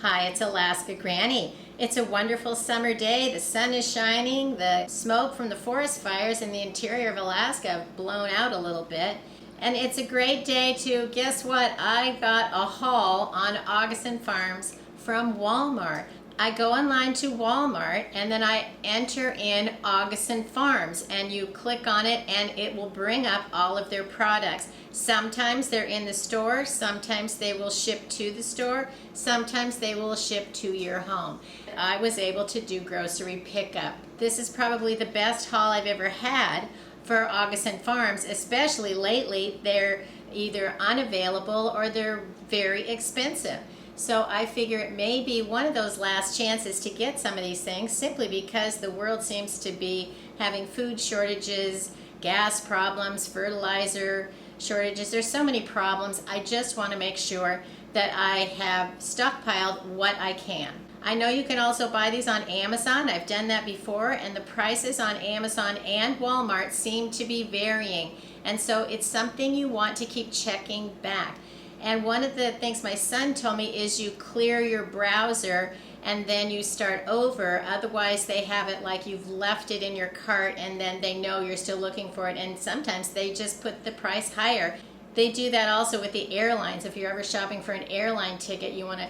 Hi, it's Alaska Granny. It's a wonderful summer day. The sun is shining. The smoke from the forest fires in the interior of Alaska have blown out a little bit. And it's a great day to, guess what? I got a haul on Augason Farms from Walmart. I go online to Walmart and then I enter in Augason Farms and you click on it and it will bring up all of their products. Sometimes they're in the store, sometimes they will ship to the store, sometimes they will ship to your home. I was able to do grocery pickup. This is probably the best haul I've ever had for Augason Farms, especially lately. They're either unavailable or they're very expensive. So I figure it may be one of those last chances to get some of these things simply because the world seems to be having food shortages, gas problems, fertilizer shortages. There's so many problems. I just want to make sure that I have stockpiled what I can. I know you can also buy these on Amazon. I've done that before, and the prices on Amazon and Walmart seem to be varying. And so it's something you want to keep checking back. And one of the things my son told me is you clear your browser and then you start over. Otherwise they have it like you've left it in your cart and then they know you're still looking for it, and sometimes they just put the price higher. They do that also with the airlines. If you're ever shopping for an airline ticket, you want to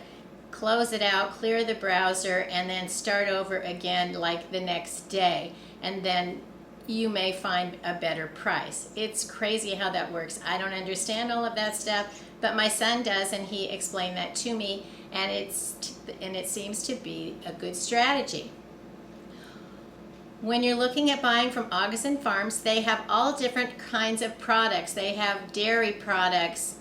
close it out, clear the browser, and then start over again like the next day, and then you may find a better price. It's crazy how that works. I don't understand all of that stuff, but my son does, and he explained that to me, and it seems to be a good strategy. When you're looking at buying from Augason Farms, they have all different kinds of products. They have dairy products,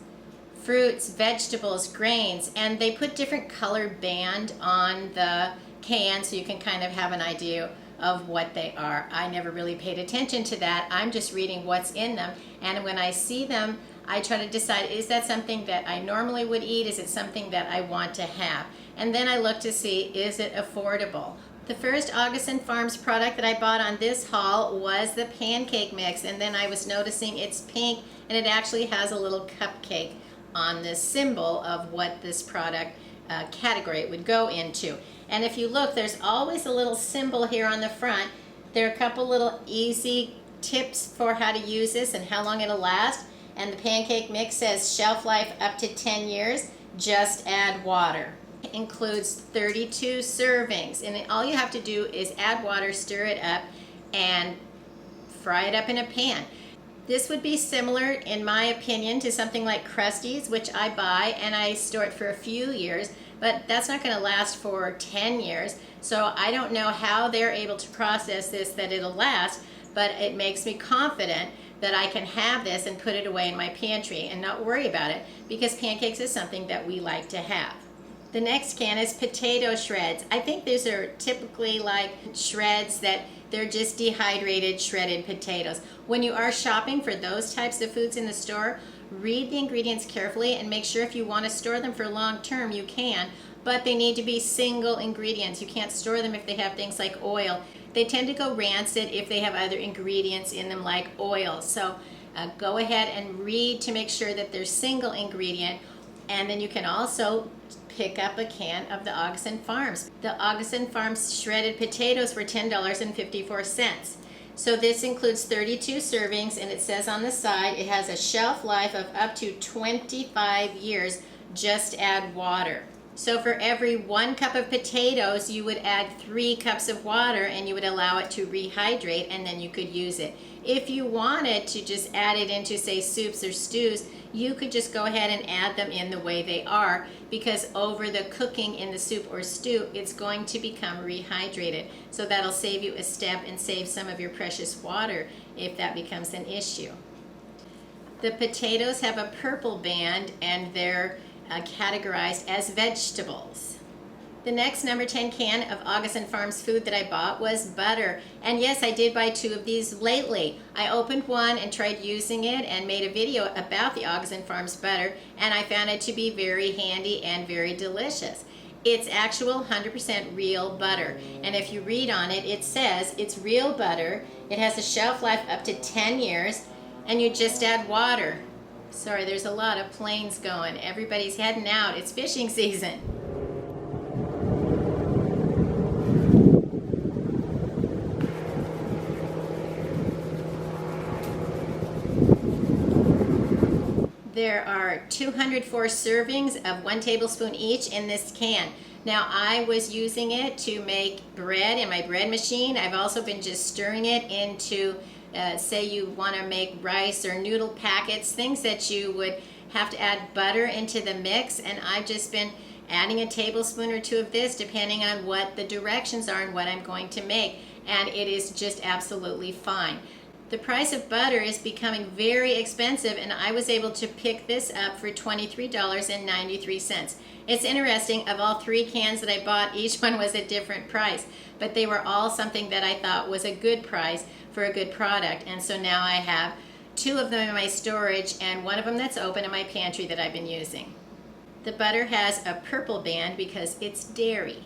fruits, vegetables, grains, and they put different colored band on the can so you can kind of have an idea of what they are. I never really paid attention to that. I'm just reading what's in them, and when I see them, I try to decide, is that something that I normally would eat? Is it something that I want to have? And then I look to see, is it affordable? The first Augason Farms product that I bought on this haul was the pancake mix, and then I was noticing it's pink and it actually has a little cupcake on the symbol of what this product category it would go into. And if you look, there's always a little symbol here on the front. There are a couple little easy tips for how to use this and how long it'll last. And the pancake mix says shelf life up to 10 years, just add water. It includes 32 servings, and all you have to do is add water, stir it up, and fry it up in a pan. This would be similar, in my opinion, to something like Krusty's, which I buy and I store it for a few years, but that's not going to last for 10 years. So I don't know how they're able to process this that it'll last, but it makes me confident that I can have this and put it away in my pantry and not worry about it, because pancakes is something that we like to have. The next can is potato shreds. I think these are typically like shreds that they're just dehydrated shredded potatoes. When you are shopping for those types of foods in the store, read the ingredients carefully and make sure if you want to store them for long term you can, but they need to be single ingredients. You can't store them if they have things like oil. They tend to go rancid if they have other ingredients in them like oil. So go ahead and read to make sure that they're single ingredient, and then you can also pick up a can of the Augason Farms. The Augason Farms shredded potatoes were $10.54. So this includes 32 servings, and it says on the side it has a shelf life of up to 25 years, just add water. So for every 1 cup of potatoes, you would add 3 cups of water and you would allow it to rehydrate, and then you could use it. If you wanted to just add it into, say, soups or stews, you could just go ahead and add them in the way they are, because over the cooking in the soup or stew, it's going to become rehydrated. So that'll save you a step and save some of your precious water if that becomes an issue. The potatoes have a purple band and they're categorized as vegetables. The next number 10 can of Augason Farms food that I bought was butter. And yes, I did buy 2 of these lately. I opened one and tried using it and made a video about the Augason Farms butter, and I found it to be very handy and very delicious. It's actual 100% real butter, and if you read on it, it says it's real butter. It has a shelf life up to 10 years, and you just add water. Sorry, there's a lot of planes going. Everybody's heading out. It's fishing season. There are 204 servings of 1 tablespoon each in this can. Now I was using it to make bread in my bread machine. I've also been just stirring it into, say you want to make rice or noodle packets, things that you would have to add butter into the mix, and I've just been adding a tablespoon or 2 of this depending on what the directions are and what I'm going to make, and it is just absolutely fine. The price of butter is becoming very expensive, and I was able to pick this up for $23.93. It's interesting, of all 3 cans that I bought, each one was a different price, but they were all something that I thought was a good price for a good product, and so now I have 2 of them in my storage and 1 of them that's open in my pantry that I've been using. The butter has a purple band because it's dairy.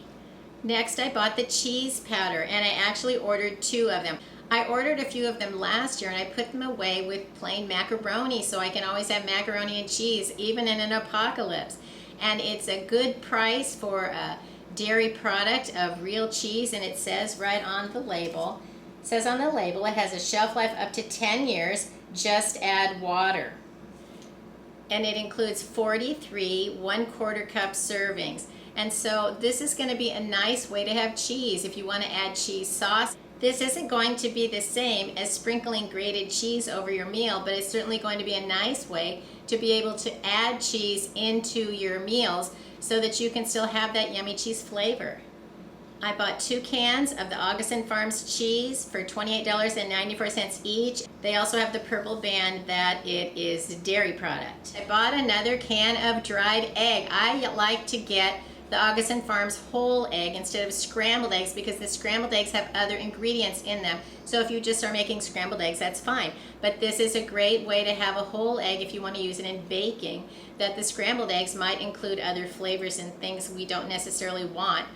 Next, I bought the cheese powder, and I actually ordered 2 of them. I ordered a few of them last year, and I put them away with plain macaroni so I can always have macaroni and cheese even in an apocalypse. And it's a good price for a dairy product of real cheese, and it says right on the label. It says on the label it has a shelf life up to 10 years, just add water. And it includes 43 1/4 cup servings. And so this is going to be a nice way to have cheese if you want to add cheese sauce. This isn't going to be the same as sprinkling grated cheese over your meal, but it's certainly going to be a nice way to be able to add cheese into your meals so that you can still have that yummy cheese flavor. I bought 2 cans of the Augason Farms cheese for $28.94 each. They also have the purple band that it is a dairy product. I bought another can of dried egg. I like to get the Augason Farms whole egg instead of scrambled eggs because the scrambled eggs have other ingredients in them. So if you just are making scrambled eggs, that's fine. But this is a great way to have a whole egg if you want to use it in baking, that the scrambled eggs might include other flavors and things we don't necessarily want,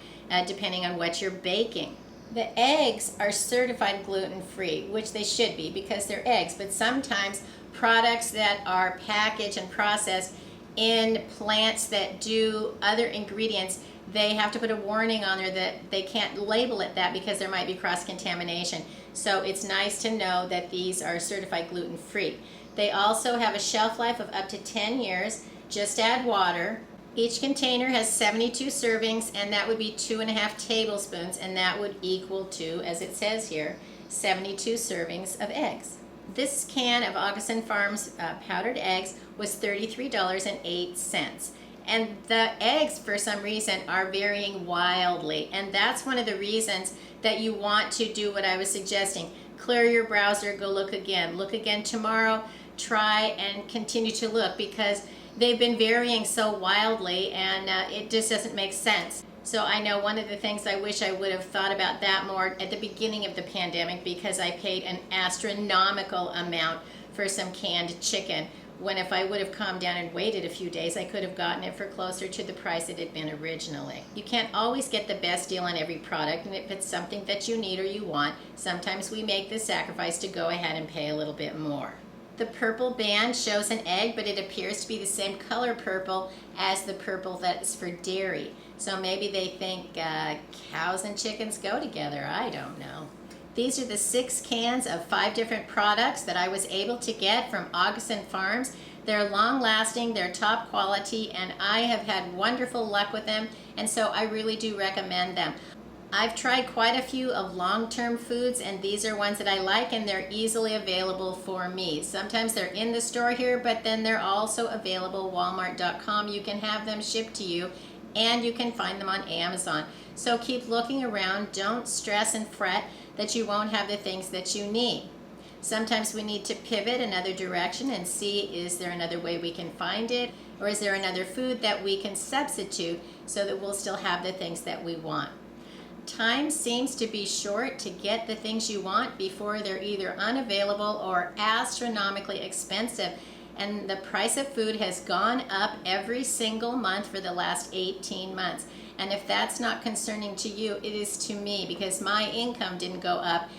depending on what you're baking. The eggs are certified gluten-free, which they should be because they're eggs, but sometimes products that are packaged and processed in plants that do other ingredients, they have to put a warning on there that they can't label it that because there might be cross-contamination. So it's nice to know that these are certified gluten-free. They also have a shelf life of up to 10 years. Just add water. Each container has 72 servings, and that would be 2.5 tablespoons, and that would equal to, as it says here, 72 servings of eggs. This can of Augason Farms powdered eggs was $33.08. And the eggs, for some reason, are varying wildly. And that's one of the reasons that you want to do what I was suggesting. Clear your browser, go look again. Look again tomorrow. Try and continue to look because they've been varying so wildly, and it just doesn't make sense. So I know one of the things I wish I would have thought about that more at the beginning of the pandemic because I paid an astronomical amount for some canned chicken, when if I would have calmed down and waited a few days, I could have gotten it for closer to the price it had been originally. You can't always get the best deal on every product, and if it's something that you need or you want, sometimes we make the sacrifice to go ahead and pay a little bit more. The purple band shows an egg, but it appears to be the same color purple as the purple that's for dairy. So maybe they think cows and chickens go together. I don't know. These are the 6 cans of 5 different products that I was able to get from Augason Farms. They're long-lasting, they're top quality, and I have had wonderful luck with them, and so I really do recommend them. I've tried quite a few of long-term foods, and these are ones that I like, and they're easily available for me. Sometimes they're in the store here, but then they're also available Walmart.com. You can have them shipped to you, and you can find them on Amazon. So keep looking around. Don't stress and fret that you won't have the things that you need. Sometimes we need to pivot another direction and see, is there another way we can find it, or is there another food that we can substitute so that we'll still have the things that we want. Time seems to be short to get the things you want before they're either unavailable or astronomically expensive. And the price of food has gone up every single month for the last 18 months. And if that's not concerning to you, it is to me, because my income didn't go up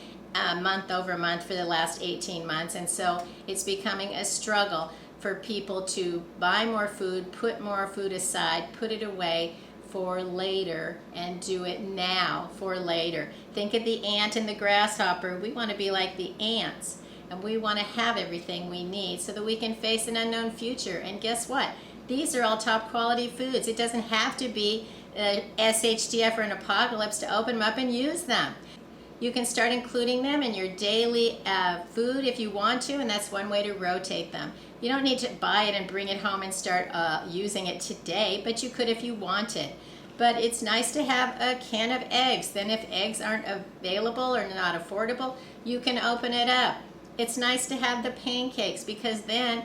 month over month for the last 18 months. And so it's becoming a struggle for people to buy more food, put more food aside, put it away for later, and do it now for later. Think of the ant and the grasshopper. We want to be like the ants. and we want to have everything we need so that we can face an unknown future. And guess what? These are all top quality foods. It doesn't have to be SHDF or an apocalypse to open them up and use them. You can start including them in your daily food if you want to, and that's one way to rotate them. You don't need to buy it and bring it home and start using it today, but you could if you wanted. But it's nice to have a can of eggs. Then if eggs aren't available or not affordable, you can open it up. It's nice to have the pancakes, because then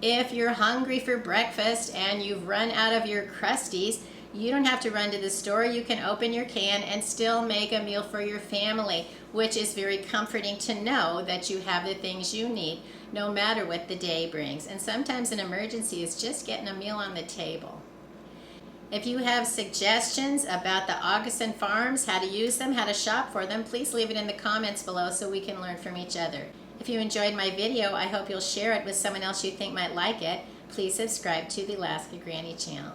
if you're hungry for breakfast and you've run out of your Crusties, you don't have to run to the store. You can open your can and still make a meal for your family, which is very comforting to know that you have the things you need no matter what the day brings. And sometimes an emergency is just getting a meal on the table. If you have suggestions about the Augason farms, how to use them, how to shop for them, please leave it in the comments below so we can learn from each other. If you enjoyed my video, I hope you'll share it with someone else you think might like it. Please subscribe to the Alaska Granny channel.